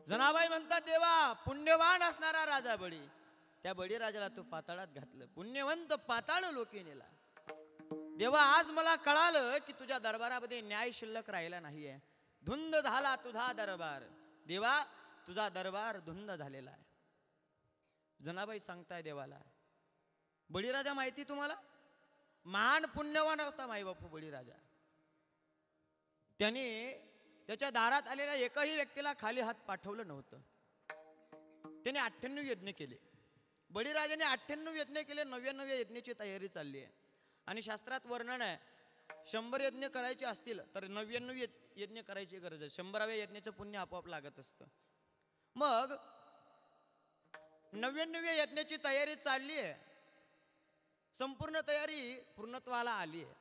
जनाबाई म्हणतात देवा पुण्यवान असणारा राजा बळी, त्या बळीराजाला तू पाताळात घातलं, पुण्यवंत पाताळ लोकी नेला. देवा आज मला कळालं की तुझ्या दरबारामध्ये न्याय शिल्लक राहिला नाहीये. धुंद झाला तुझा दरबार देवा, तुझा दरबार धुंद झालेला आहे. जनाबाई सांगताय देवाला, बळीराजा माहिती तुम्हाला महान पुण्यवान होता माई बापू बळीराजा. त्याने त्याच्या दारात आलेल्या एकही व्यक्तीला खाली हात पाठवलं नव्हतं. त्याने 98 यज्ञ केले. बळीराजाने 98 यज्ञ केले. 99व्या यज्ञाची तयारी चालली आहे. आणि शास्त्रात वर्णन आहे 100 यज्ञ करायचे असतील तर 99 यज्ञ करायची गरज आहे. 100व्या यज्ञाचं पुण्य आपोआप लागत असतं. मग 99व्या यज्ञाची तयारी चालली आहे. संपूर्ण तयारी पूर्णत्वाला आली आहे.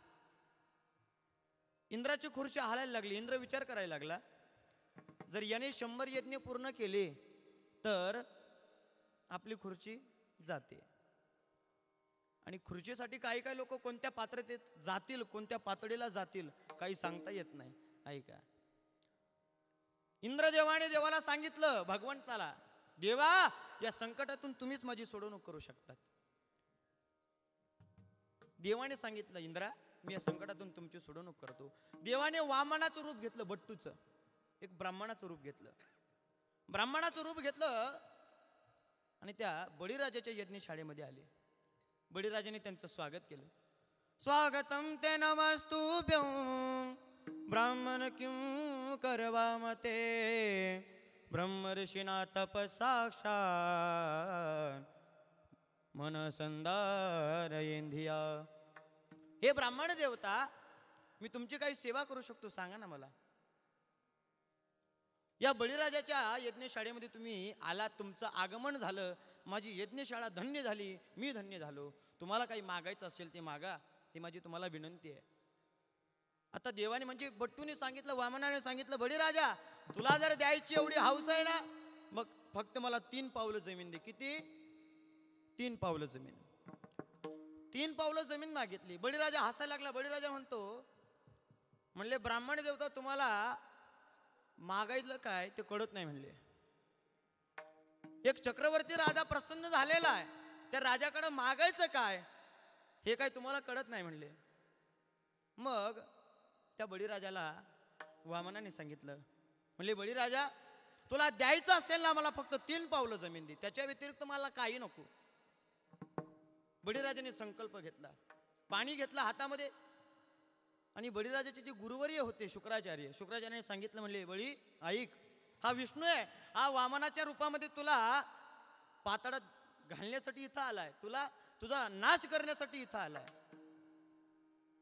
इंद्राची खुर्ची हालायला लागली. इंद्र विचार करायला लागला, जर याने 100 यज्ञ पूर्ण केले तर आपली खुर्ची जाते. आणि खुर्चीसाठी काही काही लोक कोणत्या पात्रतेत जातील, कोणत्या पातळीला जातील काही सांगता येत नाही. ऐका, इंद्रदेवाने देवाला सांगितलं, भगवंताला, देवा या संकटातून तुम्हीच माझी सोडवणूक करू शकतात. देवाने सांगितलं, इंद्रा मी या संकटातून तुमची सोडवणूक करतो. देवाने वामनाचं रूप घेतलं, बट्टूचं एक ब्राह्मणाचं रूप घेतलं. ब्राह्मणाचं रूप घेतलं आणि त्या बळीराजाच्या यज्ञशाळेमध्ये आले. बळीराजाने त्यांचं स्वागत केलं. स्वागतम ते नमस्तुभ्यं ब्राह्मण किं करवामते ब्रह्मर्षिणा तपसाक्षात् मनसंदारयेंधिया. हे ब्राह्मण देवता, मी तुमची काही सेवा करू शकतो, सांगा ना मला. या बळीराजाच्या यज्ञशाळेमध्ये तुम्ही आलात, तुमचं आगमन झालं, माझी यज्ञशाळा धन्य झाली, मी धन्य झालो. तुम्हाला काही मागायचं असेल ते मागा, ही माझी तुम्हाला विनंती आहे. आता देवाने म्हणजे बट्टूने सांगितलं, वामनाने सांगितलं, बळीराजा तुला जर द्यायची एवढी हौस आहे ना, मग फक्त मला 3 पावलं जमीन दे. किती? 3 पावलं जमीन. 3 पावलं जमीन मागितली. बळीराजा हसायला लागला. बळीराजा म्हणले ब्राह्मण देवता तुम्हाला मागायचं काय ते कळत नाही म्हणले. एक चक्रवर्ती राजा प्रसन्न झालेला आहे, त्या राजाकडे मागायचं काय हे काय तुम्हाला कळत नाही म्हणले. मग त्या बळीराजाला वामनाने सांगितलं, म्हणले बळीराजा तुला द्यायचं असेल ना मला फक्त 3 पावलं जमीन दे, त्याच्या व्यतिरिक्त मला काही नको. बळीराजाने संकल्प घेतला, पाणी घेतलं हातामध्ये आणि बळीराजाचे जे गुरुवर्य होते शुक्राचार्याने सांगितलं, म्हणले बळी ऐक, हा विष्णू आहे, हा वामनाच्या रूपामध्ये तुला पाताळात घालण्यासाठी इथं आलाय, तुला तुझा नाश करण्यासाठी इथं आलाय.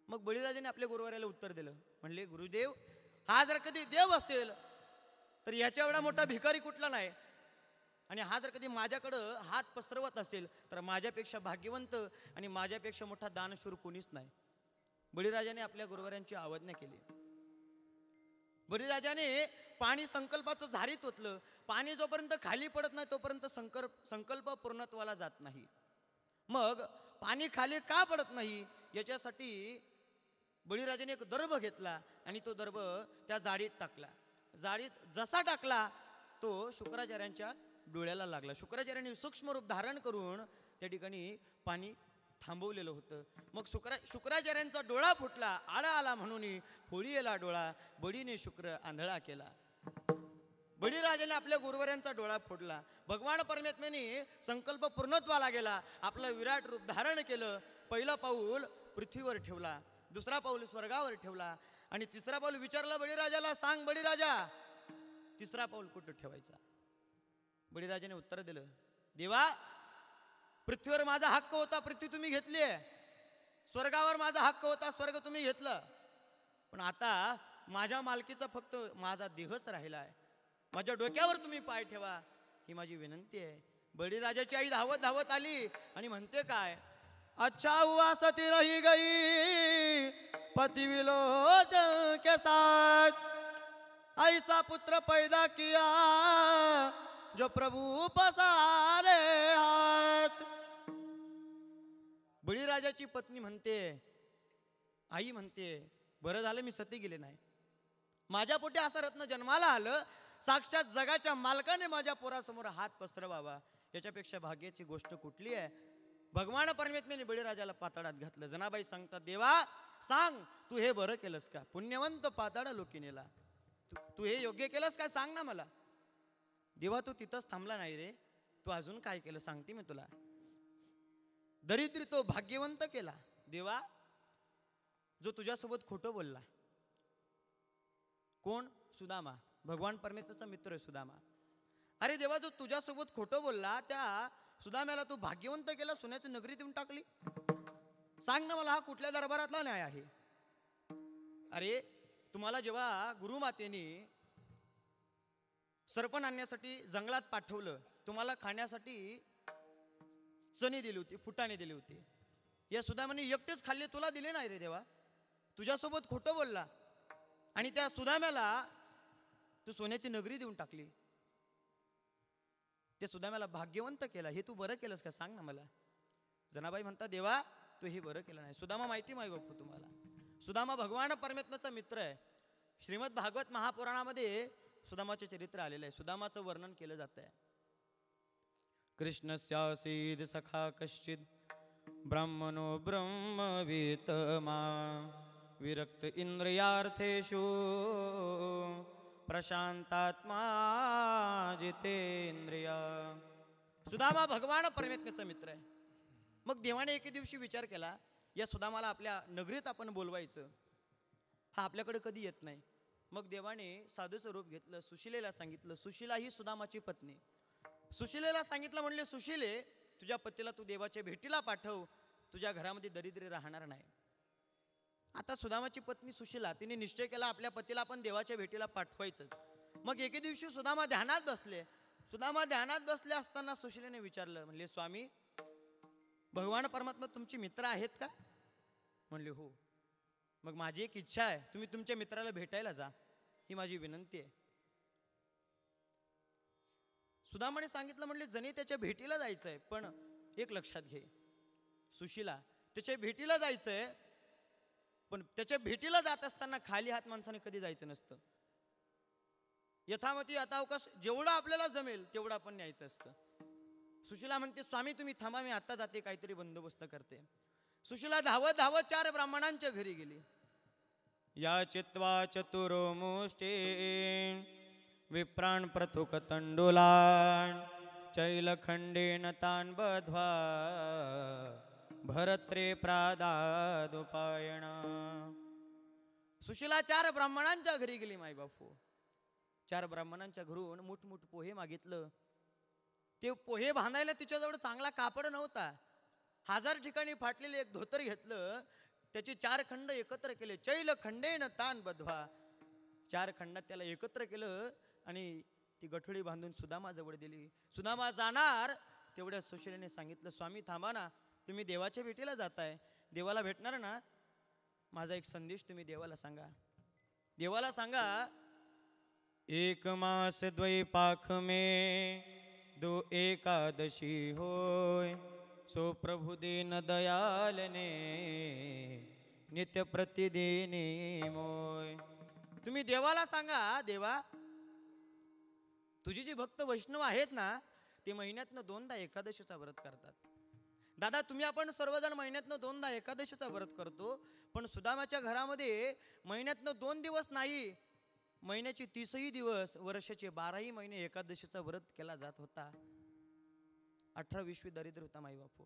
मग बळीराजाने आपल्या गुरुवर्याला उत्तर दिलं, म्हणले गुरुदेव हा जर कधी देव असेल तर याच्या एवढा मोठा भिकारी कुठला नाही, आणि हा जर कधी माझ्याकडं हात पसरवत असेल तर माझ्यापेक्षा भाग्यवंत आणि माझ्यापेक्षा मोठा दानशूर कोणीच नाही. बळीराजाने आपल्या गुरुवर्यांची आज्ञा केली. बळीराजाने पाणी संकल्पाचं झारीत ओतलं. पाणी जोपर्यंत खाली पडत नाही तोपर्यंत संकल्प पूर्णत्वाला जात नाही. मग पाणी खाली का पडत नाही याच्यासाठी बळीराजाने एक दर्भ घेतला आणि तो दर्भ त्या जाळीत टाकला. जाळीत जसा टाकला तो शुक्राचार्यांच्या डोळ्याला लागला. शुक्राचार्यांनी सूक्ष्म रूप धारण करून त्या ठिकाणी पाणी थांबवलेलं होतं. मग शुक्राचार्यांचा डोळा फुटला, आळा आला म्हणून फोळीला डोळा, बळीने शुक्र आंधळा केला. बळीराजाने आपल्या गुरुवर्यांचा डोळा फोडला. भगवान परमेत्म्याने संकल्प पूर्णत्वाला गेला, आपलं विराट रूप धारण केलं. पहिलं पाऊल पृथ्वीवर ठेवला, दुसरा पाऊल स्वर्गावर ठेवला आणि तिसरा पाऊल विचारला बळीराजाला, सांग बळीराजा तिसरा पाऊल कुठं ठेवायचा. बळीराजाने उत्तर दिलं, देवा पृथ्वीवर माझा हक्क होता, पृथ्वी तुम्ही घेतली आहे. स्वर्गावर माझा हक्क होता, स्वर्ग तुम्ही घेतलं. पण आता माझ्या मालकीचा फक्त माझा देहच राहिला आहे. माझ्या डोक्यावर तुम्ही पाय ठेवा, ही माझी विनंती आहे. बळीराजाची आई धावत धावत आली आणि म्हणते काय, अच्छा हुआ सती रही गई पति विलोचन के साथ, ऐसा पुत्र पैदा किया जो प्रभु पसारे हाथ. बळीराजाची पत्नी म्हणते, आई म्हणते, बरं झालं मी सती गेले नाही, माझ्या पोटी असं रत्न जन्माला आलं, साक्षात जगाच्या मालकाने माझ्या पोरासमोर हात पसरवावा, याच्यापेक्षा भाग्याची गोष्ट कुठली आहे? भगवान परमेश्वराने बळीराजाला पाताळात घातलं. जनाबाई सांगतात, देवा सांग, तू हे बरं केलंस का? पुण्यवंत पाताळा लोकी नेला, तू हे योग्य केलंस का? सांग ना मला. देवा तू तिथंच थांबला नाही रे, तू अजून काय केलं सांगते मी तुला. दरिद्री तो भाग्यवंत केला. देवा, जो तुझ्यासोबत खोटं बोलला, कोण? सुदामा, भगवान परमेश्वराचा मित्र आहे सुदामा. अरे देवा, जो तुझ्यासोबत खोटं बोलला त्या सुदाम्याला तू भाग्यवंत केला, सोन्याची नगरी देऊन टाकली. सांग ना मला, हा कुठल्या दरबारातला न्याय आहे? अरे तुम्हाला जेव्हा गुरुमातेने सरपण आणण्यासाठी जंगलात पाठवलं, तुम्हाला खाण्यासाठी चणी दिली होती, फुटाणे दिली होती, या सुदामाने एकटेच खाल्ले, तुला दिले नाही रे देवा. तुझ्यासोबत खोटं बोलला आणि त्या सुदाम्याला तू सोन्याची नगरी देऊन टाकली. त्या सुदाम्याला भाग्यवंत केला, हे तू बरं केलंस का? सांग ना मला. जनाबाई म्हणतात, देवा तू हे बरं केलं नाही. सुदामा माहिती माही बापू तुम्हाला, सुदामा भगवान परमेश्वराचा मित्र आहे. श्रीमद भागवत महापुराणामध्ये सुदामाचे चरित्र आलेलं आहे, सुदामाचं वर्णन केलं जात आहे. कृष्णस्यासीद सखा कश्चित ब्राह्मणो ब्रह्मवितमा विरक्त इंद्रियार्थेषु प्रशांतात्मा जितेंद्रिया. सुदामा भगवान परमेश्वराचा मित्र आहे. मग देवाने एके दिवशी विचार केला, या सुदामाला आपल्या नगरीत आपण बोलवायचं, हा आपल्याकडे कधी येत नाही. मग देवाने साधूचं रूप घेतलं, सुशिलेला सांगितलं. सुशिला ही सुदामाची पत्नी. सुशिलेला सांगितलं, म्हणले सुशिले, तुझ्या पतीला तू देवाच्या भेटीला पाठव, तुझ्या घरामध्ये दरिद्री राहणार नाही. आता सुदामाची पत्नी सुशिला, तिने निश्चय केला आपल्या पतीला आपण देवाच्या भेटीला पाठवायचंच. मग एके दिवशी सुदामा ध्यानात बसले. सुदामा ध्यानात बसले असताना सुशिलेने विचारलं, म्हणले स्वामी, भगवान परमात्मा तुमचे मित्र आहेत का? म्हणले हो. मग माझी एक इच्छा आहे, तुम्ही तुमच्या मित्राला भेटायला जा, ही माझी विनंती आहे. सुदामाने सांगितलं, म्हणले जणी त्याच्या भेटीला जायचंय, पण एक लक्षात घे सुशिला, त्याच्या भेटीला जायचंय, पण त्याच्या भेटीला जात असताना खाली हात माणसाने कधी जायचं नसतं. यथामती यथावकाश जेवढं आपल्याला जमेल तेवढं आपण न्यायचं असतं. सुशिला म्हणते, स्वामी तुम्ही थांबा, मी आता जाते, काहीतरी बंदोबस्त करते. सुशिला धावत धावत 4 ब्राह्मणांच्या घरी गेली. या चित्वा चतुरो मुष्टे विप्राण प्रथुक तंडुलान चैलखंडेन तान बध्वा भरत्रे प्रादादुपायण. सुशिला 4 ब्राह्मणांच्या घरी गेली. माय बापू, 4 ब्राह्मणांच्या घरून मुठमुठ पोहे मागितलं. ते पोहे बांधायला तिच्याजवळ चांगला कापड नव्हता. 1000 ठिकाणी फाटलेले एक धोतर घेतलं, त्याचे 4 खंड एकत्र केले. चैल खंडेन तान बध्वा, 4 खंडात त्याला एकत्र केलं आणि ती गठोडी बांधून सुदामाजवळ दिली. सुदामा जाणार तेवढ्या सुशिलेने सांगितलं, स्वामी थांबा ना, तुम्ही देवाच्या भेटीला जाताय, देवाला भेटणार ना, माझा एक संदेश तुम्ही देवाला सांगा. देवाला सांगा, एक मास द्वैपाख में 2 एकादशी होय, सो प्रभु दीन दयालने नित्य प्रतिदिनी मोय. तुम्ही देवाला सांगा, देवा तुझी जी भक्त वैष्णव आहेत ना, ते महिन्यातनं 2दा एकादशीचा व्रत करतात. दादा तुम्ही आपण सर्वजण महिन्यातनं 2दा एकादशीचा व्रत करतो, पण सुदामाच्या घरामध्ये महिन्यातनं 2 दिवस नाही, महिन्याची 30ही दिवस, वर्षाचे 12ही महिने एकादशीचा व्रत केला जात होता. 18-20 दरिद्र होता माई बापू.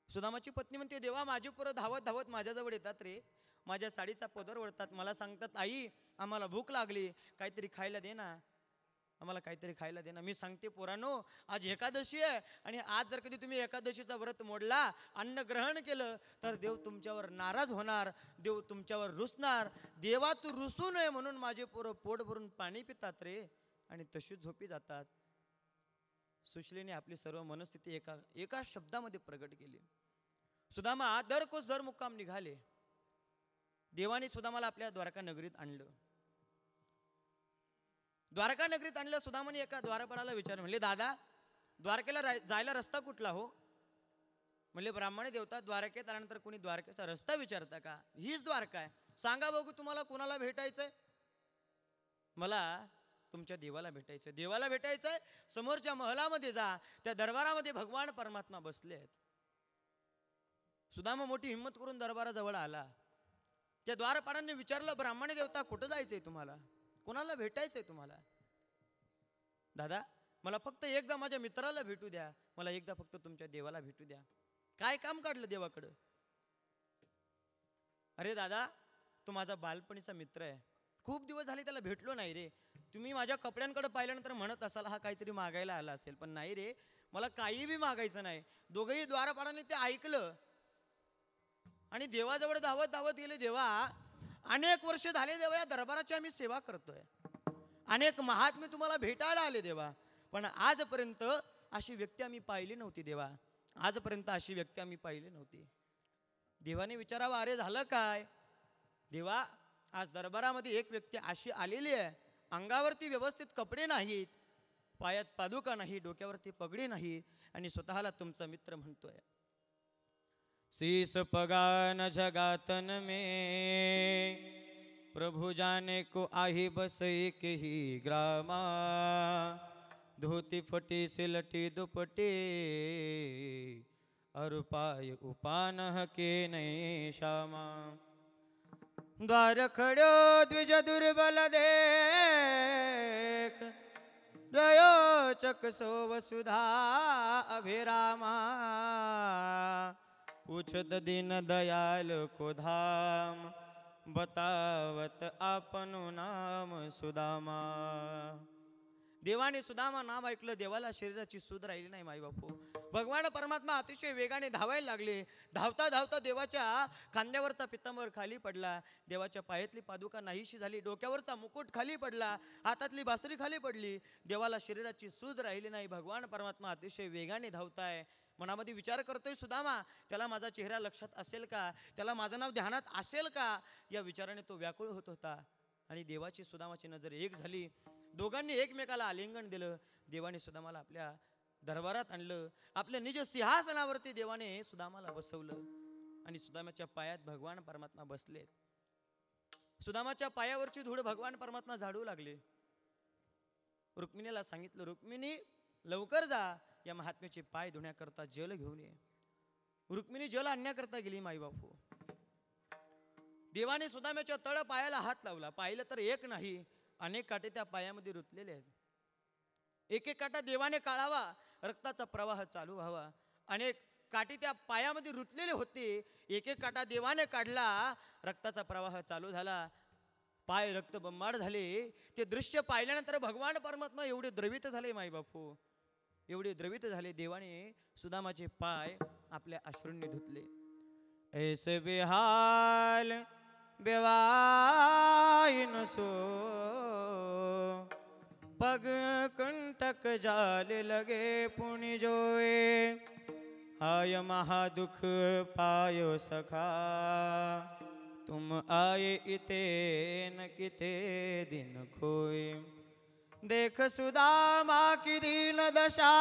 सुदामाची पत्नी म्हणते, देवा माझी पोरं धावत धावत माझ्याजवळ येतात रे, माझ्या साडीचा पदर ओढतात, मला सांगतात, आई आम्हाला भूक लागली, काहीतरी खायला दे ना, आम्हाला काहीतरी खायला दे ना. मी सांगते, पोरांनो आज एकादशी आहे, आणि आज जर कधी तुम्ही एकादशीचा व्रत मोडला, अन्न ग्रहण केलं, तर देव तुमच्यावर नाराज होणार, देव तुमच्यावर रुसणार. देवा तू रुसू नये म्हणून माझे पोरं पोट भरून पाणी पितात रे, आणि तशीच झोपी जातात. सुशिलेने आपली सर्व मनस्थिती एका शब्दामध्ये प्रगट केली. सुदामा दर कोस दर मुक्काम निघाले. देवाने सुदामाला आपल्या द्वारका नगरीत आणलं. द्वारका नगरीत आणलं. सुदामाने एका द्वारपालाला विचारलं, म्हणले दादा द्वारकेला जायला रस्ता कुठला हो? म्हणले ब्राह्मणे देवता, द्वारकेत आल्यानंतर कोणी द्वारकेचा रस्ता विचारता का? हीच द्वारका आहे, सांगा बघू तुम्हाला कोणाला भेटायचंय? मला तुमच्या देवाला भेटायचं. देवाला भेटायचंय, समोरच्या महलामध्ये जा, त्या दरबारामध्ये भगवान परमात्मा बसले आहेत. सुदामा मोठी हिंमत करून दरबाराजवळ आला. त्या द्वारपालांनी विचारलं, ब्राह्मणी देवता कुठं जायचंय तुम्हाला, कोणाला भेटायचंय तुम्हाला? दादा मला फक्त एकदा माझ्या मित्राला भेटू द्या, मला एकदा फक्त तुमच्या देवाला भेटू द्या. काय काम काढलं देवाकडं? अरे दादा तो माझा बालपणीचा मित्र आहे, खूप दिवस झाले त्याला भेटलो नाही रे. तुम्ही माझ्या कपड्यांकडे पाहिल्यानंतर म्हणत असाल हा काहीतरी मागायला आला असेल, पण नाही रे, मला काही बी मागायचं नाही. दोघंही द्वारपालांनी ते ऐकलं आणि देवाजवळ धावत धावत गेले. देवा अनेक वर्ष झाले देवा या दरबाराची आम्ही सेवा करतोय, अनेक महात्मे तुम्हाला भेटायला आले देवा, पण आजपर्यंत अशी व्यक्ती आम्ही पाहिली नव्हती देवा, आजपर्यंत अशी व्यक्ती आम्ही पाहिली नव्हती. देवाने विचारावं, अरे झालं काय? देवा आज दरबारामध्ये एक व्यक्ती अशी आलेली आहे, अंगावरती व्यवस्थित कपडे नाहीत, पायात पादुका नाही, डोक्यावरती पगडी नाही, आणि स्वतःला तुमचा मित्र म्हणतोय. शीस पगान जगातन में प्रभु जाने को आही बस एक ही ग्रामा, धोती फटी सिलटी दुपटे और पाय उपान के नये श्यामा. द्वार खड्यो द्विज दुर्बल देख, रयो चकसो वसुधा अभिरामा. पूछत दीन दयाल को धाम, बतावत आपनु नाम सुदामा. देवाने सुदामा नाव ऐकलं, देवाला शरीराची सूध राहिली नाही माई बापू. भगवान परमात्मा अतिशय वेगाने धावायला लागले. धावता धावता देवाच्या खांद्यावरचा पितांबर खाली पडला, देवाच्या पायातली पादुका नाहीशी झाली, डोक्यावरचा मुकुट खाली पडला, हातातली बासरी खाली पडली. देवाला शरीराची सूध राहिली नाही. भगवान परमात्मा अतिशय वेगाने धावताय. मनामध्ये विचार करतोय सुदामा, त्याला माझा चेहरा लक्षात असेल का, त्याला माझं नाव ध्यानात असेल का, या विचाराने तो व्याकुळ होत होता. आणि देवाची सुदामाची नजर एक झाली. दोघांनी एकमेकाला आलिंगन दिलं. देवाने सुदामाला आपल्या दरबारात आणलं. आपल्या निज सिंहासनावरती देवाने सुदामाला बसवलं आणि सुदामाच्या पायात भगवान परमात्मा बसले. सुदामाच्या पायावरची धूळ भगवान परमात्मा झाडू लागले. रुक्मिणीला सांगितलं, रुक्मिणी लवकर जा, या महात्म्याचे पाय धुण्याकरता जल घेऊन ये. रुक्मिणी जल आणण्याकरता गेली. माई बापू देवाने सुदामाच्या तळ पायाला हात लावला. पाहिलं तर एक नाही, अनेक काटे त्या पायामध्ये रुतलेले आहेत. एक एक काटा देवाने काढावा, रक्ताचा प्रवाह चालू व्हावा. अनेक काटे त्या पायामध्ये रुतलेले होते, एक एक काटा देवाने काढला, रक्ताचा प्रवाह चालू झाला, पाय रक्तबंबाळ झाले. ते दृश्य पाहिल्यानंतर भगवान परमात्मा एवढे द्रवित झाले माई बापू, एवढे द्रवित झाले. देवाने सुदामाचे पाय आपल्या अश्रूंनी धुतले. ऐसे बेहाल बेवाइन सो, पग कंटक जाल लगे पुनि जोए, आय महादुख पायो सखा, तुम आए इते न किते दिन खोए. देख सुदामा की दीन दशा,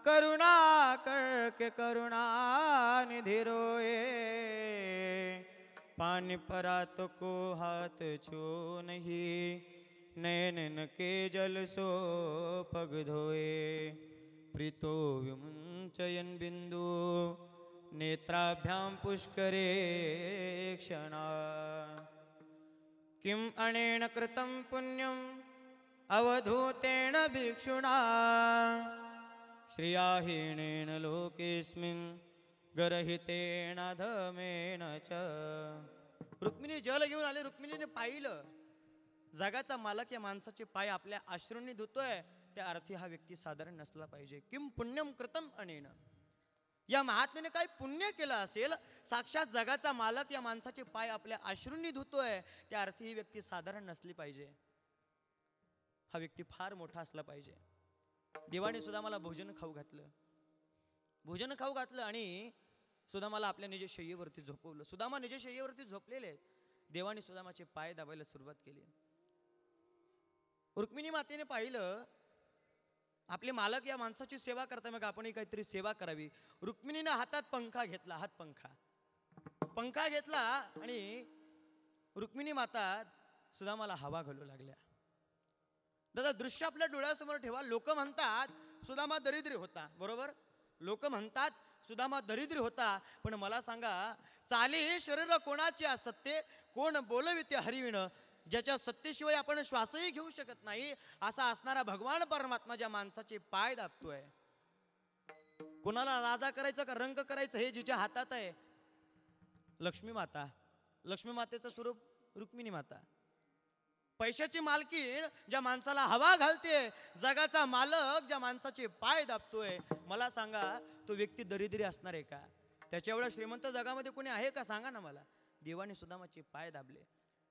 करुणा करके करुणा निधि रोए. पानी परात को हाथ छू नहीं, नैनन के जल सो पग धोए. प्रीतो विमुंचयन बिंदु, नेत्राभ्याम पुष्करे क्षणा. किम अनेन कृतं पुण्यम अवधूतेन भिक्षुणा, श्रियाहीनेन लोकेस्मिन् गर्हितेन धमेन च. रुक्मिणी जल घेऊन आले. रुक्मिणीने पाहिलं, जगाचा मालक या माणसाचे पाय आपल्या अश्रूंनी धुतोय, त्या अर्थी हा व्यक्ती साधारण नसला पाहिजे. किम पुण्यम कृतम अनेन, या महात्म्याने काय पुण्य केलं असेल, साक्षात जगाचा मालक या माणसाचे पाय आपल्या अश्रूंनी धुतोय, त्या अर्थी ही व्यक्ती साधारण नसली पाहिजे. हा व्यक्ती फार मोठा असला पाहिजे. देवाने सुदामाला भोजन खाऊ घातलं. भोजन खाऊ घातलं आणि सुदामाला आपल्या निज शय्येवरती झोपवलं. सुदामा निज शय्येवरती झोपलेले आहेत. देवाने सुदामाचे पाय दाबायला सुरुवात केली. रुक्मिणी मातेने पाहिलं, आपले मालक या माणसाची सेवा करता, मग आपणही काहीतरी सेवा करावी. रुक्मिणीने हातात पंखा घेतला, हात पंखा घेतला आणि रुक्मिणी माता सुदामाला हवा घालू लागल्या. दादा दृश्य आपल्या डोळ्यासमोर ठेवा. लोक म्हणतात सुदामा दरिद्री होता, बरोबर? लोक म्हणतात सुदामा दरिद्री होता, पण मला सांगा, चाले हे शरीर कोणाचे असत्य, कोण बोलविते हरिविण, ज्याच्या सत्तेशिवाय आपण श्वासही घेऊ शकत नाही असा असणारा भगवान परमात्मा ज्या माणसाचे पाय दाबतोय, कोणाला राजा करायचं का रंग करायचं हे जिच्या हातात आहे. लक्ष्मी माता, लक्ष्मी मातेचं स्वरूप रुक्मिणी माता. पैशाची मालकीण ज्या माणसाला हवा घालते, जगाचा मालक ज्या माणसाचे पाय दाबतोय, मला सांगा तो व्यक्ती दरिद्री असणार आहे का? त्याच्या एवढा श्रीमंत जगामध्ये कोणी आहे का? सांगा ना मला. देवाने सुदामाचे पाय दाबले.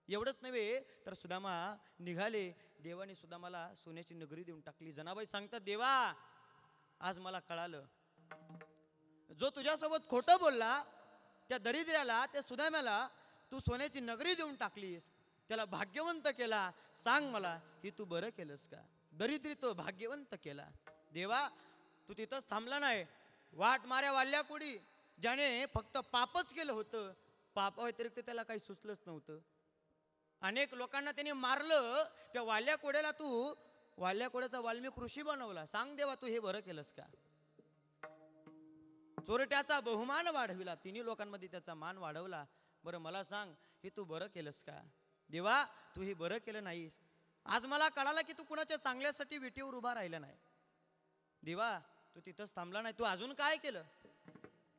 एवढंच नव्हे तर सुदामा निघाले. देवाने सुदामाला सोन्याची नगरी देऊन टाकली. जनाबाई सांगतात, देवा आज मला कळालं, जो तुझ्यासोबत खोटं बोलला त्या दरिद्र्याला, त्या सुदाम्याला तू सोन्याची नगरी देऊन टाकलीस, त्याला भाग्यवंत केला. सांग मला, हे तू बरं केलंस का? दरिद्री तो भाग्यवंत केला. देवा तू तिथंच थांबला नाही. वाट माऱ्या वाल्या कोडी ज्याने फक्त पापच केलं होतं, पाप व्यतिरिक्त त्याला काही सुचलंच नव्हतं. अनेक लोकांना त्याने मारलं, त्या वाल्या कोड्याला तू वाल्या कोड्याचा वाल्मिक ऋषी बनवला. सांग देवा तू हे बरं केलंस का? चोरट्याचा बहुमान वाढविला, तिन्ही लोकांमध्ये त्याचा मान वाढवला. बरं मला सांग, हे तू बरं केलंस का? देवा तू हे बरं केलं नाहीस. आज मला कळालं की तू कुणाच्या चांगल्यासाठी विटेवर उभा राहिला नाही. देवा तू तिथंच थांबला नाही, तू अजून काय केलं?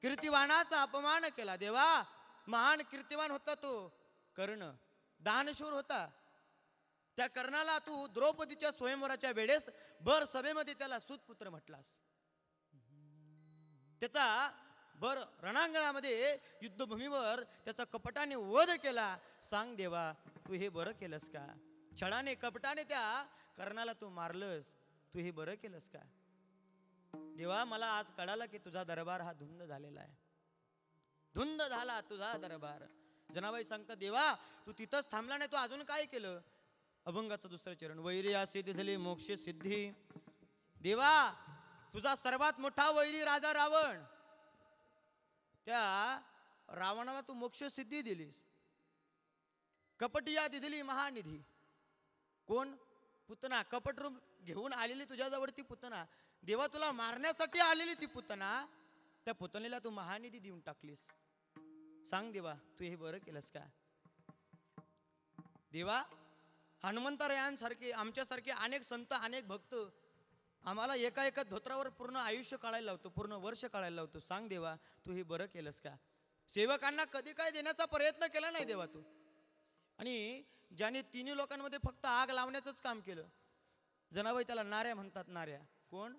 कीर्तिवानाचा अपमान केला. देवा महान कीर्तिवान होता तो कर्ण, दानशूर होता. त्या कर्णाला तू द्रौपदीच्या स्वयंवराच्या वेळेस भर सभेमध्ये त्याला सुतपुत्र म्हटलास. त्याचा भर रणांगणामध्ये युद्धभूमीवर त्याचा कपटाने वध केला. सांग देवा तू हे बरं केलंस का? छळाने कपटाने त्या कर्णाला तू मारलंस, तू हे बरं केलंस का? देवा मला आज कळालं की तुझा दरबार हा धुंद झालेला आहे. धुंद झाला तुझा दरबार. जनाबाई सांगतात, देवा तू तिथंच थांबला नाही, तू अजून काय केलं? अभंगाचं दुसरं चरण. वैरी या सिद्धी झाली मोक्ष सिद्धी. देवा तुझा सर्वात मोठा वैरी राजा रावण, त्या रावणाला तू मोक्ष सिद्धी दिलीस. कपटिया दिली महानिधी. कोण? पुतना. कपट रूप घेऊन आलेली तुझ्याजवळ ती पुतना. देवा तुला मारण्यासाठी आलेली ती पुतना, त्या पुतणीला तू महानिधी देऊन टाकलीस. सांग देवा तू हे बरं केलंस का? देवा हनुमंतरायांसारखे आमच्यासारखे अनेक संत, अनेक भक्त आम्हाला एका एका धोत्रावर पूर्ण आयुष्य काढायला लावतो, पूर्ण वर्ष काढायला लावतो. सांग देवा तू हे बरं केलंस का? सेवकांना कधी काय देण्याचा प्रयत्न केला नाही देवा तू. आणि ज्याने तिन्ही लोकांमध्ये फक्त आग लावण्याचंच काम केलं, जनाबाई त्याला नाऱ्या म्हणतात. नाऱ्या कोण?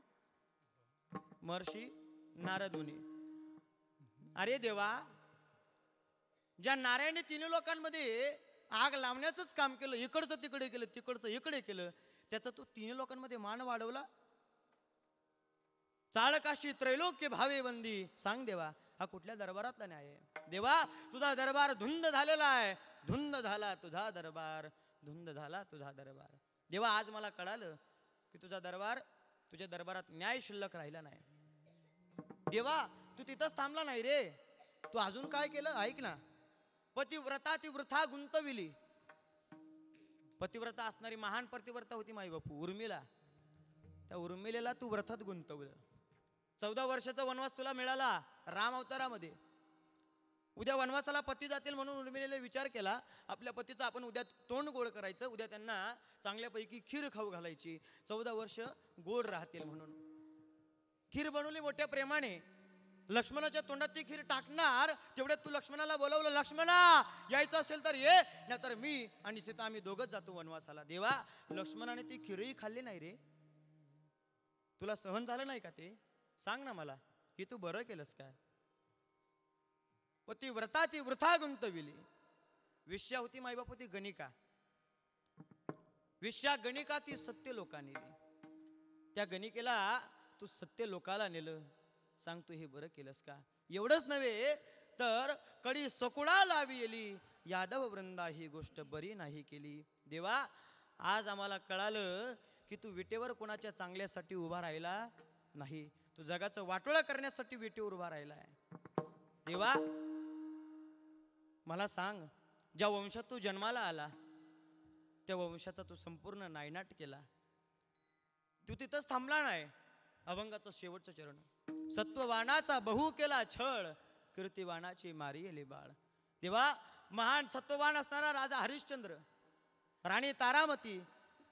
महर्षी नारद मुनी. अरे देवा ज्या नाऱ्याने तिन्ही लोकांमध्ये आग लावण्याचंच काम केलं, इकडचं तिकडे केलं, तिकडचं इकडे केलं, त्याचा तू तिन्ही लोकांमध्ये मान वाढवला. चाळकाशी त्रैलोक्य भावे वंदी. सांग देवा हा कुठल्या दरबारातला न्याय आहे? देवा तुझा दरबार धुंद झालेला आहे. धुंद झाला तुझा दरबार, धुंद झाला तुझा दरबार. देवा आज मला कळालं की तुझा दरबार, तुझ्या दरबारात न्याय शिल्लक राहिला नाही. देवा तू तिथंच थांबला नाही रे, तू अजून काय केलं? ऐक ना. पतिव्रता ती वृथा गुंतविली. पतिव्रता असणारी महान पतिव्रता होती माई बापू उर्मिला. त्या उर्मिलेला तू व्रतात गुंतवलं. 14 वर्षाचा वनवास तुला मिळाला राम अवतारामध्ये. उद्या वनवासाला पती जातील म्हणून उर्मिलेला विचार केला, आपल्या पतीचं आपण उद्या तोंड गोड करायचं, उद्या त्यांना चांगल्यापैकी खीर खाऊ घालायची, 14 वर्ष गोड राहतील म्हणून. खीर बनवली मोठ्या प्रेमाने. लक्ष्मणाच्या तोंडात ती खीर टाकणार तेवढ्यात तू लक्ष्मणाला बोलावलं, लक्ष्मणा यायचं असेल तर ये, नाहीतर मी आणि सीता आम्ही दोघंच जातो वनवासाला. देवा लक्ष्मणाने ती खीरही खाल्ली नाही रे, तुला सहन झालं नाही का ते? सांग ना मला, हे तू बरं केलंस का? पतिव्रता ती वृथा गुंतविली. विश्या होती मायबाप ती गणिका. विश्या गणिका ती सत्य लोकांनी. त्या गणिकेला तू सत्य लोकाला नेलं. सांग तू हे बरं केलंस का? एवढंच नव्हे तर कडी सकुळा लावी येली, यादव वृंदा ही गोष्ट बरी नाही केली. देवा आज आम्हाला कळालं की तू विटेवर कोणाच्या चांगल्यासाठी उभा राहिला नाही, तू जगाचं वाटोळं करण्यासाठी विटेवर उभा राहिलाय. देवा मला सांग, ज्या वंशात तू जन्माला आला त्या वंशाचा तू संपूर्ण नायनाट केला. तू तिथंच थांबला नाही. अभंगाचं शेवटचं चरण, सत्ववानाचा बहु केला छळ, कीर्तिवानाची मारियले बाळ. तेव्हा महान सत्ववान असणारा राजा हरिश्चंद्र, राणी तारामती,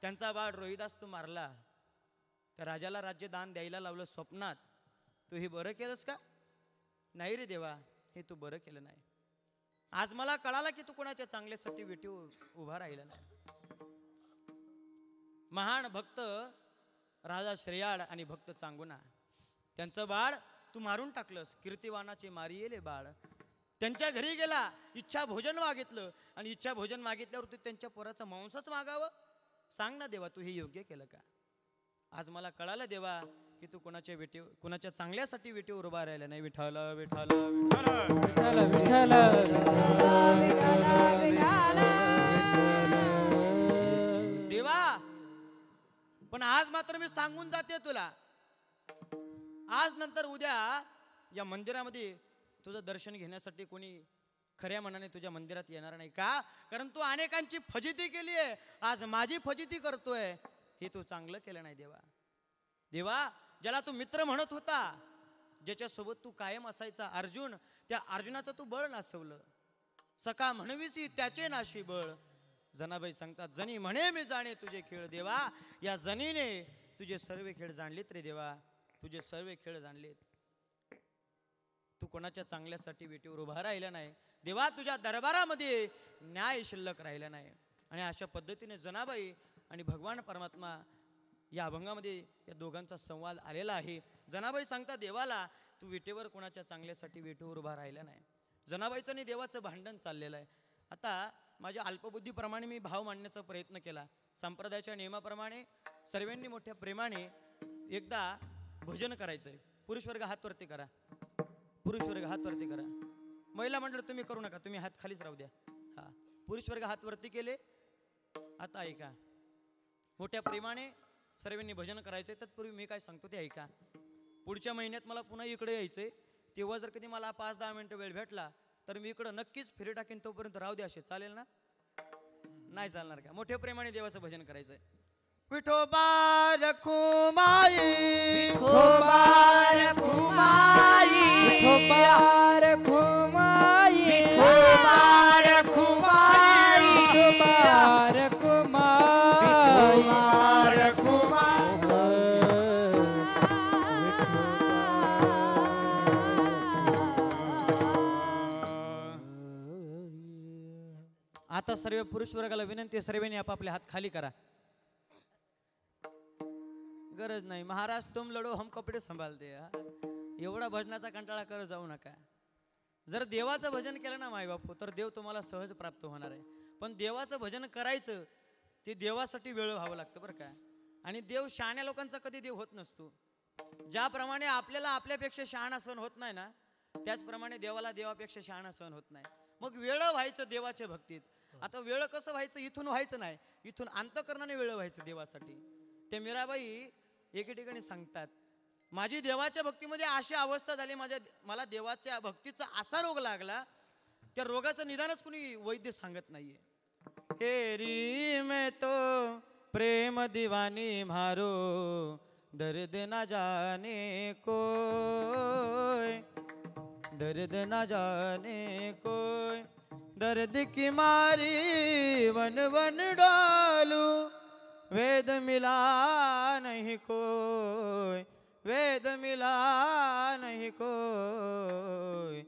त्यांचा बाळ रोहिदास तू मारला. त्या राजाला राज्यदान द्यायला लावलं स्वप्नात. तू हे बरं केलंस का? नाही रे देवा, हे तू बरं केलं नाही. आज मला कळालं की तू कोणाच्या चांगल्यासाठी वेटी उभा राहिला नाही. महान भक्त राजा श्रेयाळ आणि भक्त चांगुना, त्यांचं बाळ तू मारून टाकलंस. कीर्तिवानाचे मारियेले बाळ. त्यांच्या घरी गेला, इच्छा भोजन मागितलं आणि इच्छा भोजन मागितल्यावर तू त्यांच्या पोराचं मांसच मागावं? सांग ना देवा, तू हे योग्य केलं का? आज मला कळालं देवा की तू कोणाच्या चांगल्यासाठी वेटीवर उभा राहिला नाही. विठ्ठल विठ्ठल विठ्ठल विठ्ठल देवा. पण आज मात्र मी सांगून जाते तुला, आज नंतर उद्या या मंदिरामध्ये तुझं दर्शन घेण्यासाठी कोणी खऱ्या मनाने तुझ्या मंदिरात येणार नाही. का? कारण तू अनेकांची फजिती केली आहे. आज माझी फजिती करतोय. हे तू चांगलं केलं नाही देवा. देवा, ज्याला तू मित्र म्हणत होता, ज्याच्यासोबत तू कायम असायचा अर्जुन, त्या अर्जुनाचं तू बळ नासवलं. सका म्हणविसी त्याचे नाशी बळ. जनाबाई सांगतात, जनी म्हणे मी जाणे तुझे खेळ. देवा, या जनीने तुझे सर्व खेळ जाणलेत रे देवा, तुझे सर्व खेळ जाणलेत. तू कोणाच्या चांगल्यासाठी वेटीवर उभा राहिला नाही देवा. तुझ्या दरबारामध्ये न्याय शिल्लक राहिला नाही. आणि अशा पद्धतीने जनाबाई आणि भगवान परमात्मा या अभंगामध्ये या दोघांचा संवाद आलेला आहे. जनाबाई सांगता देवाला, तू विटेवर कोणाच्या चांगल्यासाठी वेटीवर उभा राहिला नाही. जनाबाईचं आणि देवाचं भांडण चाललेलं आहे. आता माझ्या अल्पबुद्धीप्रमाणे मी भाव मांडण्याचा प्रयत्न केला. संप्रदायाच्या नियमाप्रमाणे सर्वांनी मोठ्या प्रेमाने एकदा भजन करायचं आहे. पुरुष वर्ग हात वरती करा, पुरुष वर्ग हात वरती करा. महिला मंडळ तुम्ही करू नका, तुम्ही हात खालीच राहू द्या. हा, पुरुष वर्ग हात वरती केले. आता ऐका, मोठ्या प्रेमाने सर्वांनी भजन करायचंय. तत्पूर्वी मी काय सांगतो ते ऐका. पुढच्या महिन्यात मला पुन्हा इकडे यायचंय. तेव्हा जर कधी मला 5-10 मिनिटं वेळ भेटला तर मी इकडं नक्कीच फिरे टाकेन. तोपर्यंत राहू द्या. असे चालेल ना? नाही चालणार का? मोठ्या प्रेमाने देवाचं भजन करायचंय. विठोबा रखुमाई, विठोबा रखुमाई, विठोबा रखुमाई, विठोबा रखुमाई, विठोबा रखुमाई, विठोबा रखुमाई. आता सर्व पुरुष वर्गाला विनंती आहे, सर्वांनी आपापले हात खाली करा. गरज नाही. महाराज तुम लढो हम कपडे संभालते. एवढा भजनाचा कंटाळा करत जाऊ नका. जर देवाचं भजन केलं ना माय बापू, तर देव तुम्हाला सहज प्राप्त होणार आहे. पण देवाचं भजन करायचं ते देवासाठी वेळ व्हावं लागतं बरं का. आणि देव शहाण्या लोकांचा कधी देव होत नसतो. ज्याप्रमाणे आपल्याला आपल्यापेक्षा शहाणा सहन होत नाही ना, त्याचप्रमाणे देवाला देवापेक्षा शहाणा सहन होत नाही. मग वेळ व्हायचं देवाच्या भक्तीत. आता वेळ कसं व्हायचं? इथून व्हायचं नाही, इथून अंतःकरणाने वेळ व्हायचं देवासाठी. ते मीराबाई एके ठिकाणी सांगतात, माझी देवाच्या भक्तीमध्ये अशी अवस्था झाली, मला देवाच्या भक्तीचा असा रोग लागला, त्या रोगाचं निदानच कुणी वैद्य सांगत नाहीये. हेरी मैं तो प्रेम दीवानी मारो, दर्द ना जाने कोई, दर्द ना जाने कोई, दर्द की मारी वन वन डालू, वेद मिला नहीं कोई, वेद मिला नहीं कोई.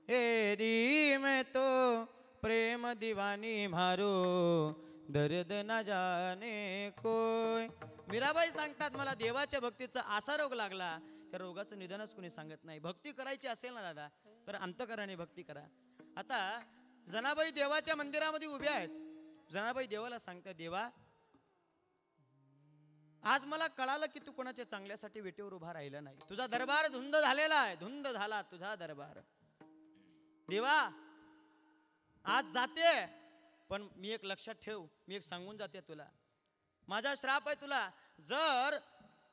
हेरी मैं तो प्रेम दीवानी मारो, दर्द न जाने कोई. मीराबाई सांगतात, मला देवाच्या भक्तीचा असा रोग लागला, त्या रोगाचं निदानच कोणी सांगत नाही. भक्ती करायची असेल ना दादा, तर अंतःकरणाने भक्ती करा. आता जनाबाई देवाच्या मंदिरामध्ये उभ्या आहेत. जनाबाई देवाला सांगतात, देवा आज मला कळालं की तू कोणाच्या चांगल्यासाठी वेटीवर उभा राहिला नाही. तुझा दरबार धुंद झालेला आहे, धुंद झाला तुझा दरबार. देवा आज जाते, पण मी एक लक्षात ठेव, मी एक सांगून जाते तुला, माझा श्राप आहे तुला. जर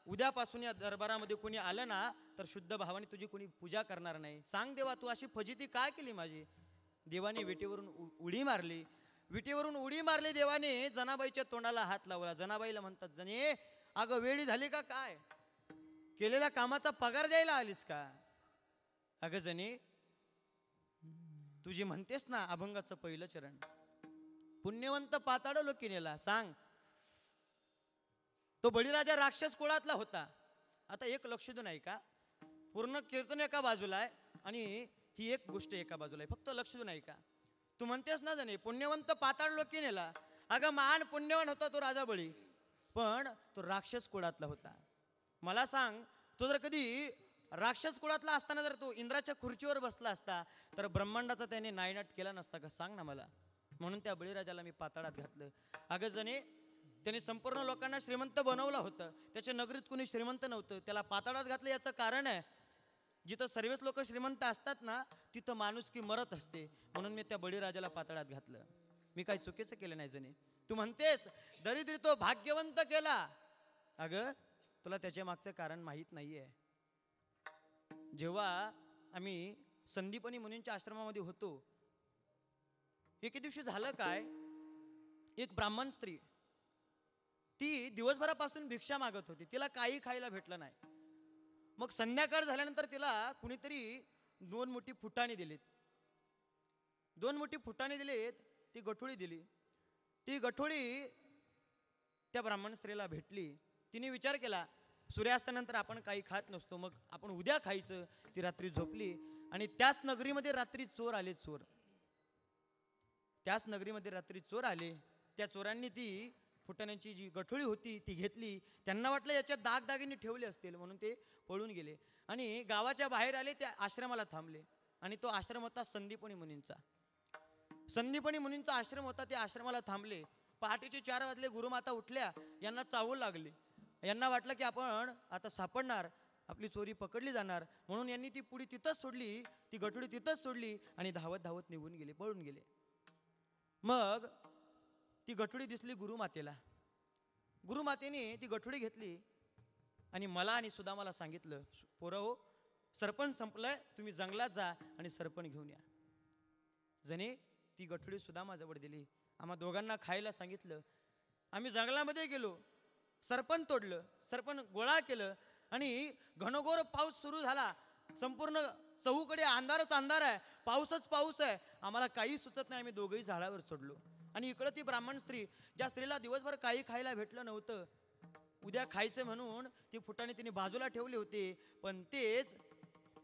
उद्यापासून या दरबारामध्ये कोणी आलं ना, तर शुद्ध भावाने तुझी कोणी पूजा करणार नाही. सांग देवा, तू अशी फजिती काय केली माझी? देवाने वेटीवरून उडी मारली. विटेवरून उडी मारली देवाने, जनाबाईच्या तोंडाला हात लावला. जनाबाईला म्हणतात, जने अगं वेळी झाली का काय? केलेल्या कामाचा पगार द्यायला आलीस का? अगं जने, तुझी म्हणतेस ना अभंगाचं पहिलं चरण, पुण्यवंत पाताळ लोकिनेला. सांग, तो बळीराजा राक्षस कुळातला होता. आता एक लक्ष देऊन ऐका, पूर्ण कीर्तन एका बाजूला आहे आणि ही एक गोष्ट एका बाजूला आहे, फक्त लक्ष देऊन ऐका. तू म्हणतेस ना जणे पुण्यवंत पाताळ लोकिनेला. अगं महान पुण्यवान होता तो राजा बळी, पण तो राक्षस कुळातला होता. मला सांग, तो जर कधी राक्षस कुळातला असताना जर तो इंद्राच्या खुर्चीवर बसला असता तर ब्रह्मांडाचा त्याने नायनाट केला नसता का? सांग ना मला. म्हणून त्या बळीराजाला मी पाताळात घातलं. अगं जणे, त्याने संपूर्ण लोकांना श्रीमंत बनवलं होतं, त्याच्या नगरीत कोणी श्रीमंत नव्हतं, त्याला पाताळात घातलं. याचं कारण आहे, जिथं सर्वच लोक श्रीमंत असतात ना तिथं माणुसकी मरत असते. म्हणून मी त्या बळीराजाला पाताळात घातलं. मी काही चुकीचं केलं नाही जणे. तू म्हणतेस दरिद्री तो भाग्यवंत केला. अगं तुला त्याच्या मागचं कारण माहीत नाहीये. जेव्हा आम्ही संदीपनी मुनींच्या आश्रमामध्ये होतो, एके दिवशी झालं काय, एक ब्राह्मण स्त्री ती दिवसभरापासून भिक्षा मागत होती. तिला काही खायला भेटलं नाही. मग संध्याकाळ झाल्यानंतर तिला कुणीतरी 2 मोठी फुटाणे दिलीत. 2 मोठी फुटाणे दिलीत, ती गठोळी दिली. ती गठोळी त्या ब्राह्मण स्त्रीला भेटली. तिने विचार केला, सूर्यास्तानंतर आपण काही खात नसतो, मग आपण उद्या खायचं. ती रात्री झोपली आणि त्याच नगरीमध्ये रात्री चोर आले. त्याच नगरीमध्ये रात्री चोर आले. त्या चोरांनी ती फुटाण्यांची जी गठोळी होती ती घेतली. त्यांना वाटलं याच्यात दागदागिने ठेवले असतील म्हणून ते पळून गेले आणि गावाच्या बाहेर आले. त्या आश्रमाला थांबले आणि तो आश्रम होता संदीपनी मुनींचा. संदीपनी मुनींचा आश्रम होता. त्या आश्रमाला थांबले. पहाटेचे 4 वाजले. गुरुमाता उठल्या, यांना चावू लागली. यांना वाटलं की आपण आता सापडणार, आपली चोरी पकडली जाणार. म्हणून यांनी ती पुडी तिथंच सोडली, ती गठोडी तिथंच सोडली आणि धावत धावत निघून गेले, पळून गेले. मग ती गठोडी दिसली गुरुमातेला. गुरुमातेने ती गठोडी घेतली आणि मला आणि सुदामाला सांगितलं, पोरं हो, सरपण संपलंय, तुम्ही जंगलात जा आणि सरपण घेऊन या. जणे ती गठोडी सुदामाजवळ दिली. आम्हा दोघांना खायला सांगितलं. आम्ही जंगलामध्ये गेलो, सरपण तोडलं, सरपण गोळा केलं आणि घनघोर पाऊस सुरू झाला. संपूर्ण चहूकडे अंधारच अंधार आहे, पाऊसच पाऊस आहे. आम्हाला काही सुचत नाही. आम्ही दोघंही झाडावर चढलो आणि इकडं ती ब्राह्मण स्त्री, ज्या स्त्रीला दिवसभर काही खायला भेटलं नव्हतं, उद्या खायचं म्हणून ती फुटाणे तिने बाजूला ठेवले होते, पण तेच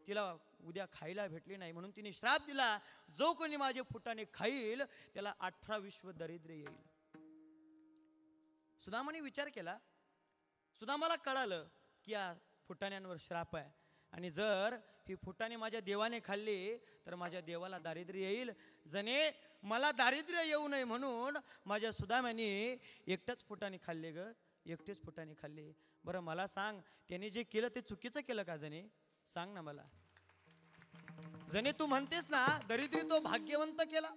तिला उद्या खायला भेटले नाही. म्हणून तिने श्राप दिला, जो कोणी माझे फुटाणे खाईल त्याला 18 विश्व दारिद्र्य येईल. सुदामाने विचार केला. सुदामाला कळालं की या फुटाण्यांवर श्राप आहे आणि जर ही फुटाणे माझ्या देवाने खाल्ली तर माझ्या देवाला दारिद्र्य येईल. जणे मला दारिद्र्य येऊ नये म्हणून माझ्या सुदामाने एकटेच फुटाणे खाल्ले ग, एकटेच फुटाणे खाल्ले. बरं मला सांग, त्याने जे केलं ते चुकीचं केलं का जणे? सांग ना मला. जणे तू म्हणतेस ना दरिद्री तो भाग्यवंत केला.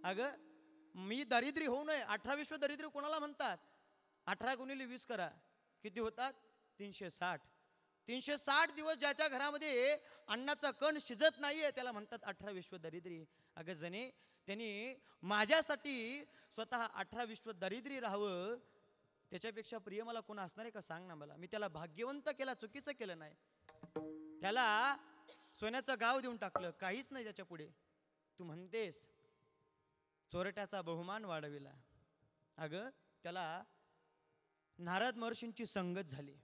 अगं मी दारिद्र्य होऊ नये, 18 विश्व दारिद्र्य कोणाला म्हणतात? 18 गुणिले 20 करा, किती होतात? 360. 360 दिवस ज्याच्या घरामध्ये अन्नाचा कण शिजत नाहीये त्याला म्हणतात 18 विश्व दारिद्र्य. अगं जणे त्यांनी माझ्यासाठी स्वतः 18 विश्व दारिद्र्य राहावं, त्याच्यापेक्षा प्रिय मला कोण असणार आहे का? सांग ना मला. मी त्याला भाग्यवंत केला, चुकीचं केलं नाही. त्याला सोन्याचं गाव देऊन टाकलं, काहीच नाही त्याच्या पुढे. तू म्हणतेस चोरट्याचा बहुमान वाढविला. अगं त्याला नारद महर्षींची संगत झाली.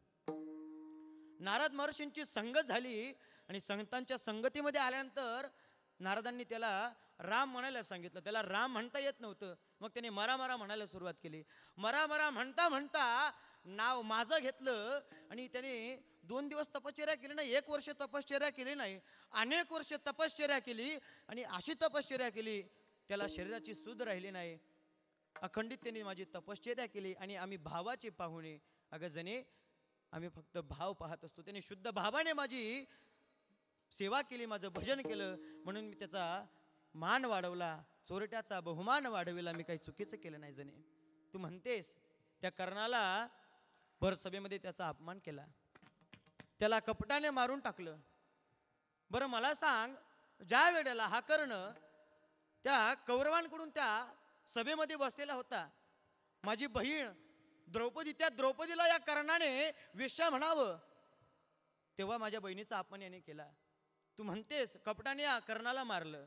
नारद महर्षींची संगत झाली आणि संतांच्या संगतीमध्ये आल्यानंतर नारदांनी त्याला राम म्हणायला सांगितलं. त्याला राम म्हणता येत नव्हतं, मग त्याने मरा मरा म्हणायला सुरुवात केली. मरा मरा म्हणता म्हणता नाव माझं घेतलं आणि त्याने 2 दिवस तपश्चर्या केली नाही, 1 वर्ष तपश्चर्या केली नाही, अनेक वर्ष तपश्चर्या केली आणि अशी तपश्चर्या केली त्याला शरीराची सूध राहिली नाही. अखंडित त्यांनी माझी तपश्चर्या केली आणि आम्ही भावाचे पाहुणे. अगं जणे आम्ही फक्त भाव पाहत असतो. त्याने शुद्ध भावाने माझी सेवा केली, माझं भजन केलं, म्हणून मी त्याचा मान वाढवला, चोरट्याचा बहुमान वाढविला. मी काही चुकीचं केलं नाही. जणे तू म्हणतेस त्या कर्णाला भर सभेमध्ये त्याचा अपमान केला, त्याला कपटाने मारून टाकलं. बरं मला सांग, ज्या वेळेला हा कर्ण त्या कौरवांकडून त्या सभेमध्ये बसलेला होता. माझी बहीण द्रौपदी, त्या द्रौपदीला या कर्णाने वेश्या म्हणावं, तेव्हा माझ्या बहिणीचा अपमान याने केला. तू म्हणतेस कपटाने या कर्णाला मारलं.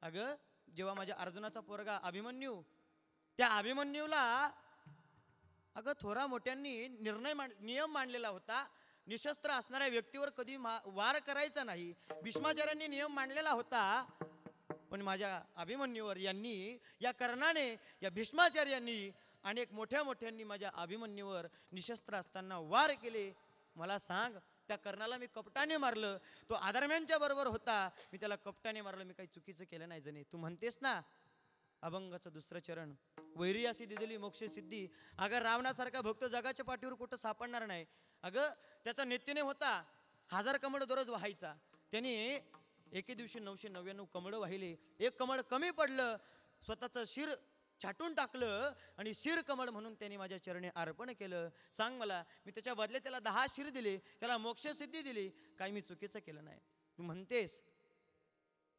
अगं जेव्हा माझ्या अर्जुनाचा पोरगा अभिमन्यू, त्या अभिमन्यूला अगं थोरा मोठ्यांनी नियम मांडलेला होता, निशस्त्र असणाऱ्या व्यक्तीवर कधी वार करायचा नाही. भीष्माचार्यांनी नियम मांडलेला होता, पण माझ्या अभिमन्यूवर यांनी, या कर्णाने, या भीष्माचार्यांनी अनेक मोठ्यांनी माझ्या अभिमन्यूवर निशस्त्र असताना वार केले. मला सांग, त्या कर्णाला मी कपटाने मारलं, तो अधर्म्यांच्या बरोबर होता, मी त्याला कपटाने मारलं, मी काही चुकीचं केलं नाही जणे. तू म्हणतेस ना अभंगाचं दुसरं चरण, वैरियासी दिलेली मोक्ष सिद्धी. अगं रावणासारखा भक्त जगाच्या पाठीवर कुठं सापडणार नाही. अगं त्याचा नित्यनेम होता 1000 कमळ दररोज वाहायचा. त्याने एके दिवशी 999 कमळ वाहिले. एक कमळ कमी पडलं, स्वतःचं शिर छाटून टाकलं आणि शिर कमळ म्हणून त्यांनी माझ्या चरणी अर्पण केलं. सांग मला, मी त्याच्या बदले त्याला 10 शिर दिले, त्याला मोक्ष सिद्धी दिली, काही मी चुकीचं केलं नाही. तू म्हणतेस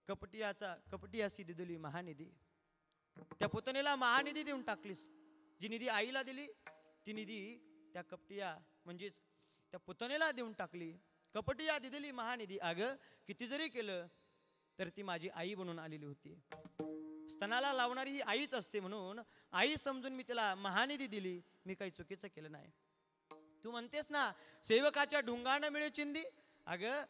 कपटियासी दिली महानिधी, त्या पुतणीला महानिधी देऊन टाकलीस. जी निधी आईला दिली ती निधी त्या कपटिया म्हणजेच त्या पुतणीला देऊन टाकली. कपटिया दिली महानिधी. अगं किती जरी केलं तर ती माझी आई बनून आलेली होती. स्तनाला लावणारी ही आईच असते, म्हणून आई समजून मी तिला महानिधी दिली, मी काही चुकीचं केलं नाही. तू म्हणतेस ना सेवकाच्या ढुंगानं मिळे चिंदी. अगं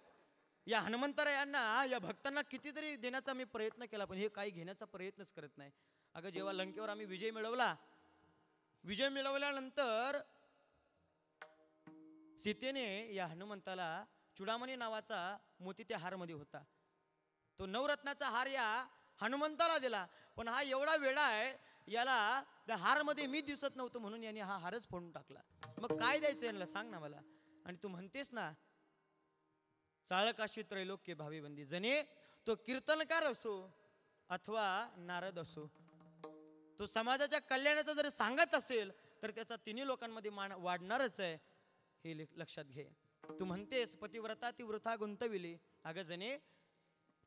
या हनुमंतरायांना, या भक्तांना कितीतरी देण्याचा मी प्रयत्न केला, पण हे काही घेण्याचा प्रयत्नच करत नाही. अगं जेव्हा लंकेवर आम्ही विजय मिळवल्यानंतर सीतेने या हनुमंताला चुडामणी नावाचा मोती त्या हारमध्ये होता, तो नवरत्नाचा हार या हनुमंताला दिला. पण हा एवढा वेळा आहे, याला त्या हारमध्ये मी दिसत नव्हतो, म्हणून याने हा हारच फोडून टाकला. मग काय द्यायचं यांना सांग ना मला. आणि तू म्हणतेस ना चाळकाशी त्रैलोक्य भावी बंदी, जणे तो कीर्तनकार असो अथवा नारद असो, तो समाजाच्या कल्याणाचं जर सांगत असेल तर त्याचा तिन्ही लोकांमध्ये मान वाढणारच आहे, हे लक्षात घे. तू म्हणतेस पतिव्रता ती वृथा गुंतविली. अगं जणे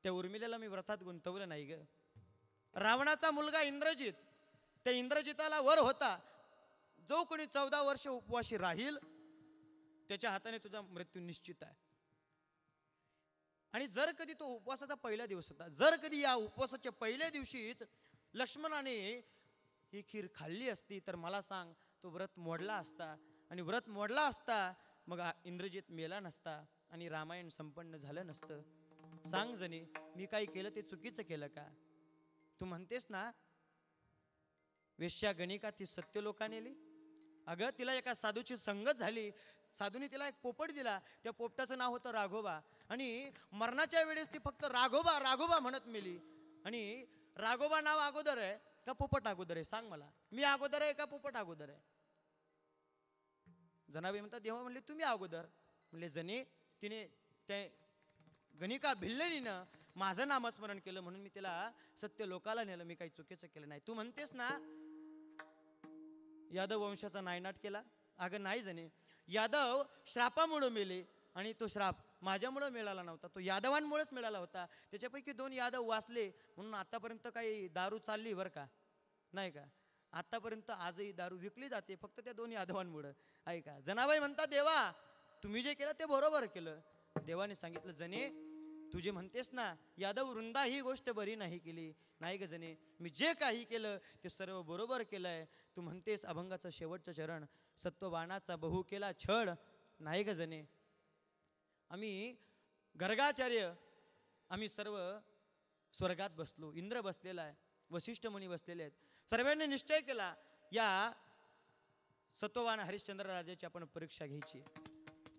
त्या उर्मिलेला मी व्रतात गुंतवलं नाही ग. रावणाचा मुलगा इंद्रजित, त्या इंद्रजिताला वर होता, जो कोणी 14 वर्ष उपवाशी राहील त्याच्या हाताने तुझा मृत्यू निश्चित आहे. आणि जर कधी तो उपवासाचा पहिला दिवस होता, जर कधी या उपवासाच्या पहिल्या दिवशीच लक्ष्मणाने ही खीर खाल्ली असती तर मला सांग, तो व्रत मोडला असता. आणि व्रत मोडला असता मग इंद्रजित मेला नसता आणि रामायण संपन्न झालं नसतं. सांग जणी, मी काही केलं ते चुकीचं केलं का. तू म्हणतेस ना वेश्या गणिका ती सत्य लोका नेली. अगं तिला एका साधूची संगत झाली, साधूने तिला एक पोपट दिला, त्या पोपटाचं नाव होतं राघोबा. आणि मरणाच्या वेळेस ती फक्त राघोबा राघोबा म्हणत मेली. आणि राघोबा नाव अगोदर आहे का पोपट अगोदर आहे सांग मला. मी अगोदर आहे का पोपट अगोदर आहे. जनाबाई म्हणतात देवा म्हणले तुम्ही अगोदर. म्हणले जणे तिने त्या गणिका भिल्लनीनं माझं नामस्मरण केलं म्हणून मी तिला सत्य लोकाला नेलं, मी काही चुकीचं केलं नाही. तू म्हणतेस ना यादव वंशाचा नायनाट केला. अगं नाही जणे, यादव श्रापामुळे मेले आणि तो श्राप माझ्यामुळं मिळाला नव्हता, तो यादवांमुळेच मिळाला होता. त्याच्यापैकी 2 यादव वाचले म्हणून आतापर्यंत काही दारू चालली बरं का, नाही का. आतापर्यंत आजही दारू विकली जाते फक्त त्या 2 यादवांमुळं, आहे का. जनाबाई म्हणतात देवा तुम्ही जे केलं ते बरोबर केलं. देवाने सांगितलं जणे तू जे म्हणतेस ना यादव वृंदा ही गोष्ट बरी नाही केली. नाही ग जणे, मी जे काही केलं ते सर्व बरोबर केलंय. तू म्हणतेस अभंगाचं शेवटचं चरण, सत्वबाणाचा बहु केला छळ. नाही ग जणे, आम्ही गर्गाचार्य आम्ही सर्व स्वर्गात बसलो, इंद्र बसलेला आहे, वसिष्ठ मुनी बसलेले आहेत. सर्वांनी निश्चय केला या सत्ववान हरिश्चंद्र राजाची आपण परीक्षा घ्यायची.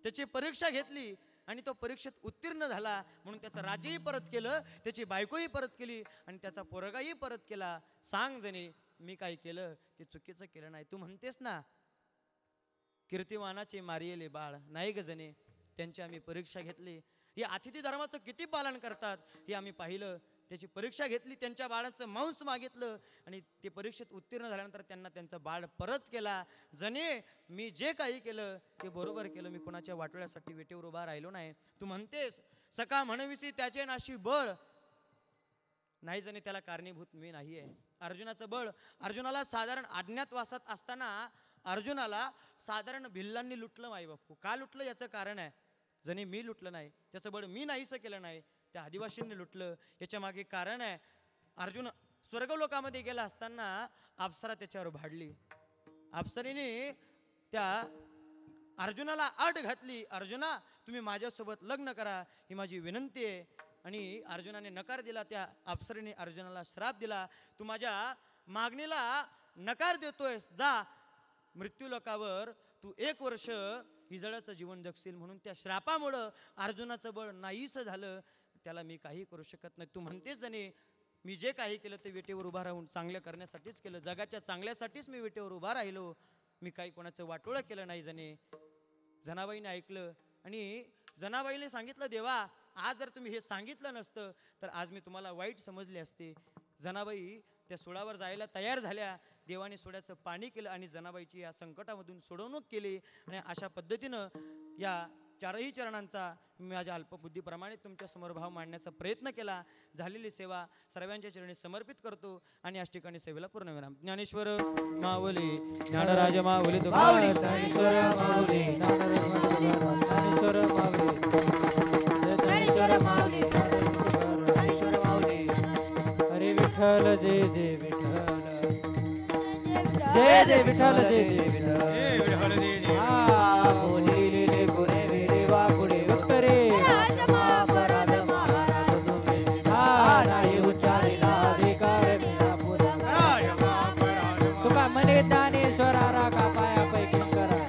त्याची परीक्षा घेतली आणि तो परीक्षेत उत्तीर्ण झाला म्हणून त्याचं राज्यही परत केलं, त्याची बायकोही परत केली आणि त्याचा पोरगाही परत केला. सांग जणे मी काय केलं ते चुकीचं केलं नाही. तू म्हणतेस ना कीर्तिवानाचे मारियले बाळ. नाही ग जणे, त्यांची आम्ही परीक्षा घेतली. या अतिथी धर्माचं किती पालन करतात हे आम्ही पाहिलं. त्याची परीक्षा घेतली, त्यांच्या बाळाचं मांस मागितलं आणि ते परीक्षेत उत्तीर्ण झाल्यानंतर त्यांना त्यांचं बाळ परत केला. जणे मी जे काही केलं ते बरोबर केलं, मी कोणाच्या वाटोळ्यासाठी वेटेवर उभा राहिलो नाही. तू म्हणतेस सका म्हणविसी त्याचे नाशी बळ. नाही जणी त्याला कारणीभूत मी नाही आहे. अर्जुनाचं बळ, अर्जुनाला साधारण अज्ञातवासात असताना अर्जुनाला साधारण भिल्लांनी लुटलं माई बापू. का लुटलं याचं कारण आहे. जणी मी लुटलं नाही, त्याचं बळ मी नाहीसं केलं नाही, त्या आदिवासींनी लुटलं. याच्या मागे कारण आहे, अर्जुन स्वर्गलोकामध्ये गेला असताना अप्सरा त्याच्यावर भाडली. अप्सरेने त्या अर्जुनाला अट घातली, अर्जुना तुम्ही माझ्यासोबत लग्न करा ही माझी विनंती आहे. आणि अर्जुनाने नकार दिला. त्या अप्सरेने अर्जुनाला श्राप दिला, तू माझ्या मागणीला नकार देतोयस, जा मृत्यूलोकावर तू 1 वर्ष हिजळाचं जीवन जगशील. म्हणून त्या श्रापामुळं अर्जुनाचं बळ नाहीसं झालं. त्याला मी काही करू शकत नाही. तू म्हणतेस जणे मी जे काही केलं ते विटेवर उभा राहून चांगलं करण्यासाठीच केलं, जगाच्या चांगल्यासाठीच मी विटेवर उभा राहिलो, मी काही कोणाचं वाटोळं केलं नाही. जणे जनाबाईने ऐकलं आणि जनाबाईने सांगितलं, देवा आज जर तुम्ही हे सांगितलं नसतं तर आज मी तुम्हाला वाईट समजले असते. जनाबाई त्या सुळावर जायला तयार झाल्या. देवाने सोड्याचं पाणी केलं आणि जनाबाईची या संकटामधून सोडवणूक केली. आणि अशा पद्धतीनं या 4ही चरणांचा माझ्या अल्पबुद्धीप्रमाणे तुमच्या समोर भाव मांडण्याचा प्रयत्न केला. झालेली सेवा सर्वांच्या चरणी समर्पित करतो आणि याच ठिकाणी सेवेला पूर्ण विराम. ज्ञानेश्वर माऊली, ज्ञानराज माऊली, ज्ञानेश्वर माऊली, ज्ञानेश्वर माऊली, ज्ञानेश्वर माऊली, ज्ञानेश्वर माऊली. हरे विठ्ठल जय जय विठ्ठल, जय जय विठ्ठल, जय जय विठ्ठल. हा बोलिले कोणे वेरे वाकुडे उत्तरे, अपराध महाराज तुम्ही, हा नाही उच्चारिला अधिकार मिळा पुरा. तुका म्हणे ज्ञानेश्वरा राखा पायापैकी करा,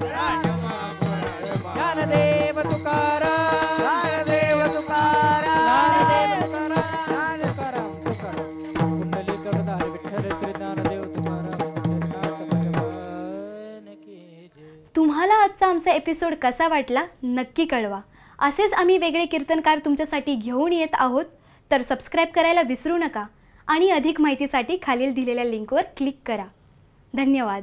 ज्ञानदेव तुकाराम, ज्ञानदेव तुकाराम, ज्ञानदेव तुकाराम, तुकाराम तुकाराम. कुंडली करदार विठ्ठल श्री ज्ञानदेव तुकाराम. तुम्हाला आजचा आमचा एपिसोड कसा वाटला नक्की कळवा. असेच आम्ही वेगळे कीर्तनकार तुमच्यासाठी घेऊन येत आहोत, तर सबस्क्राईब करायला विसरू नका आणि अधिक माहितीसाठी खालील दिलेल्या लिंकवर क्लिक करा. धन्यवाद.